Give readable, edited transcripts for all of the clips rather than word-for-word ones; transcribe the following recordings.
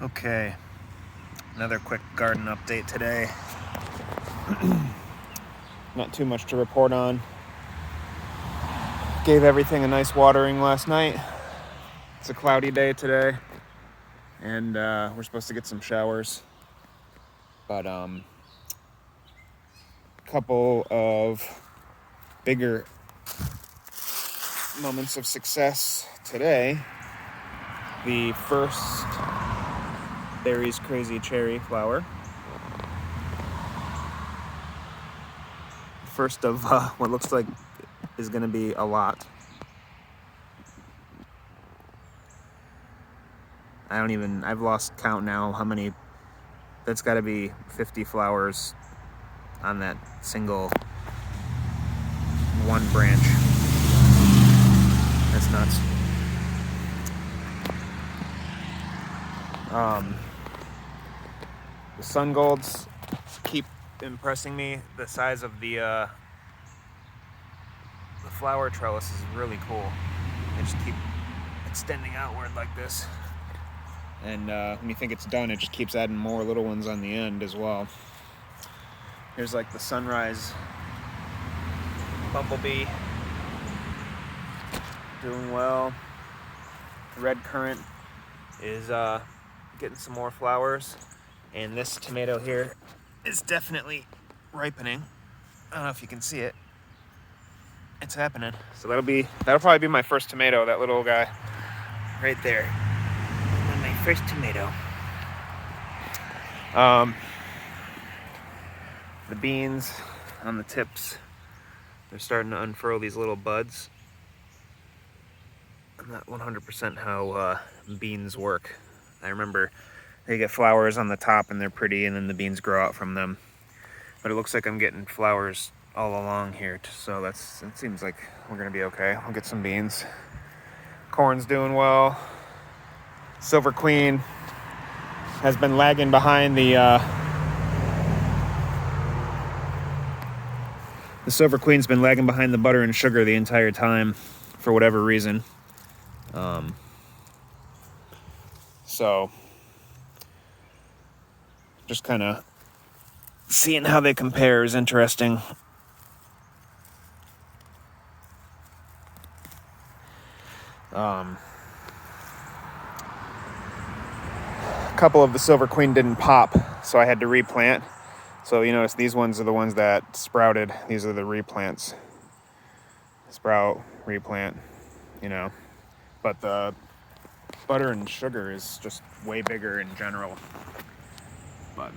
Okay, another quick garden update today. Not too much to report on. Gave everything a nice watering last night. It's a cloudy day today, and we're supposed to get some showers. But couple of bigger moments of success today. The first Berry's Crazy Cherry flower. First of what looks like is going to be a lot. I've lost count now how many. That's got to be 50 flowers on that single one branch. That's nuts. The sun golds keep impressing me. The size of the flower trellis is really cool. They just keep extending outward like this. And when you think it's done, it just keeps adding more little ones on the end as well. Here's like the sunrise bumblebee doing well. The red currant is getting some more flowers. And this tomato here is definitely ripening. I don't know if you can see it. It's happening. So that'll probably be my first tomato, that little guy right there. My first tomato. The beans on the tips, they're starting to unfurl these little buds. I'm not 100% how beans work. I remember they get flowers on the top and they're pretty, and then the beans grow out from them. But it looks like I'm getting flowers all along here, so it seems like we're gonna be okay. I'll get some beans. Corn's doing well. Silver Queen has been lagging behind the Silver Queen's been lagging behind the butter and sugar the entire time for whatever reason. So just kind of seeing how they compare is interesting. A couple of the Silver Queen didn't pop, so I had to replant. So you notice these ones are the ones that sprouted. These are the replants. Sprout, replant, But the butter and sugar is just way bigger in general. But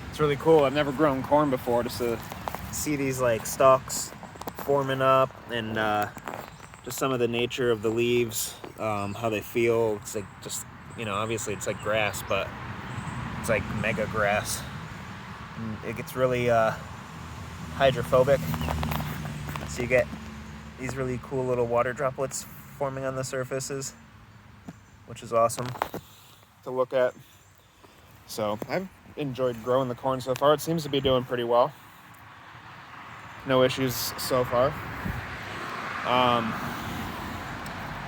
it's really cool. I've never grown corn before, just to see these like stalks forming up, and just some of the nature of the leaves, how they feel. It's like just, obviously it's like grass, but it's like mega grass. And it gets really hydrophobic. So you get these really cool little water droplets forming on the surfaces, which is awesome to look at. So I've enjoyed growing the corn so far. It seems to be doing pretty well. No issues so far.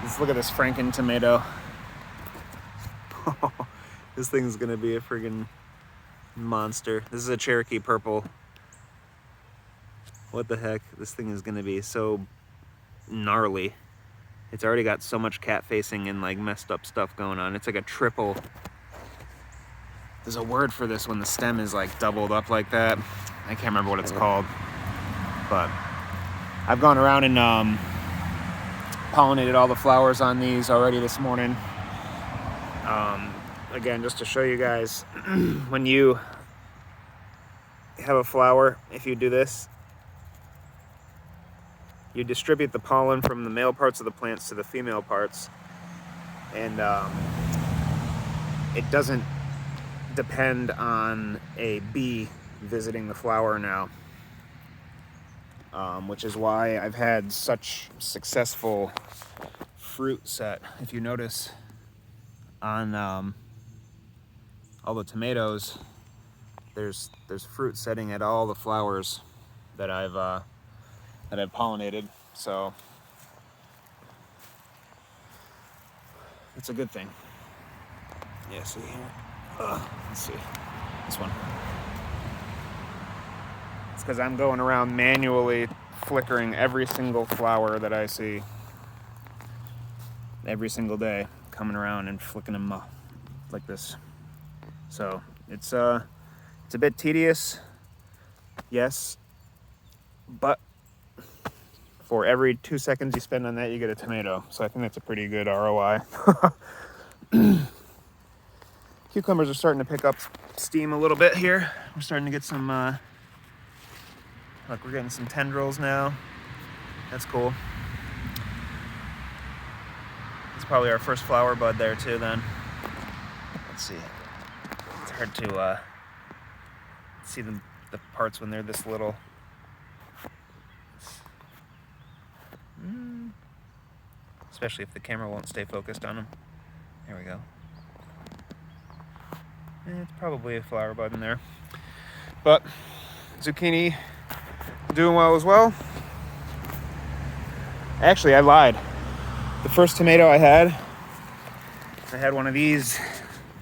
Let's look at this Franken tomato. This thing's gonna be a friggin' monster. This is a Cherokee purple. What the heck? This thing is gonna be so gnarly. It's already got so much cat facing and like messed up stuff going on. It's like a triple. There's a word for this when the stem is like doubled up like that. I can't remember what it's called. But I've gone around and pollinated all the flowers on these already this morning. Again, just to show you guys, when you have a flower, if you do this, you distribute the pollen from the male parts of the plants to the female parts, and it doesn't depend on a bee visiting the flower now, which is why I've had such successful fruit set. If you notice on all the tomatoes, there's fruit setting at all the flowers that I've pollinated, so it's a good thing. Yeah, see here. Let's see. This one. It's because I'm going around manually flickering every single flower that I see every single day, coming around and flicking them like this. So it's a bit tedious, yes, but for every 2 seconds you spend on that, you get a tomato. So I think that's a pretty good ROI. Cucumbers are starting to pick up steam a little bit here. We're starting to get some, look, we're getting some tendrils now. That's cool. It's probably our first flower bud there too then. Let's see. It's hard to see the parts when they're this little. Especially if the camera won't stay focused on them. There we go. It's probably a flower bud in there. But zucchini doing well as well. Actually, I lied. The first tomato I had one of these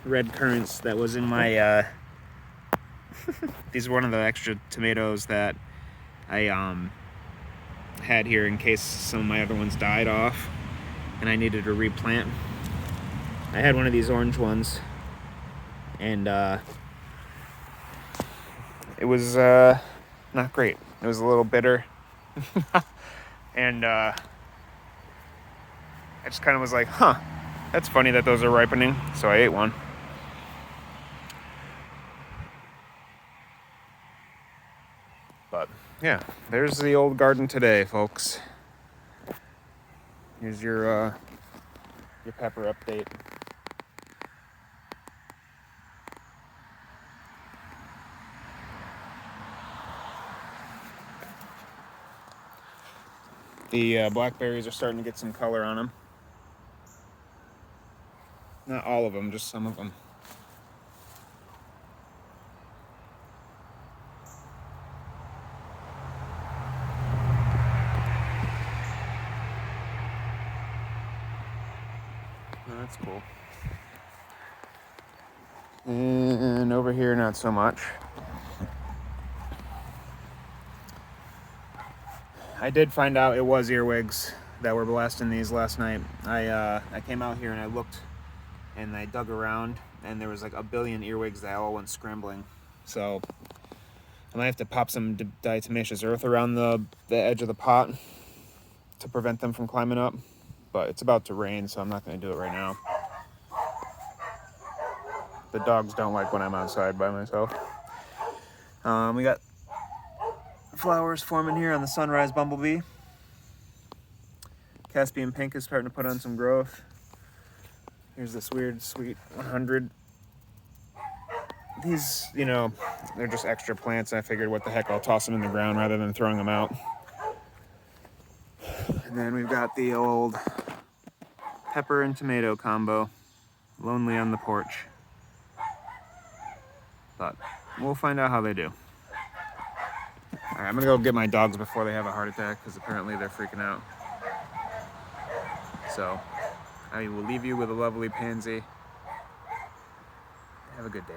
red currants that was in my, these are one of the extra tomatoes that I had here in case some of my other ones died off and I needed to replant. I had one of these orange ones, and it was not great. It was a little bitter. And I just kind of was like, huh, that's funny that those are ripening. So I ate one. But yeah, there's the old garden today, folks. Here's your pepper update. The blackberries are starting to get some color on them. Not all of them, just some of them. Oh, that's cool. And over here, not so much. I did find out it was earwigs that were blasting these last night. I came out here and I looked and I dug around and there was like a billion earwigs that all went scrambling. So I might have to pop some diatomaceous earth around the edge of the pot to prevent them from climbing up. But it's about to rain, so I'm not going to do it right now. The dogs don't like when I'm outside by myself. We got flowers forming here on the sunrise bumblebee. Caspian pink is starting to put on some growth. Here's this weird sweet 100. These, you know, they're just extra plants. I figured what the heck, I'll toss them in the ground rather than throwing them out. And then we've got the old pepper and tomato combo, lonely on the porch. But we'll find out how they do. All right, I'm gonna go get my dogs before they have a heart attack because apparently they're freaking out. So I will leave you with a lovely pansy. Have a good day.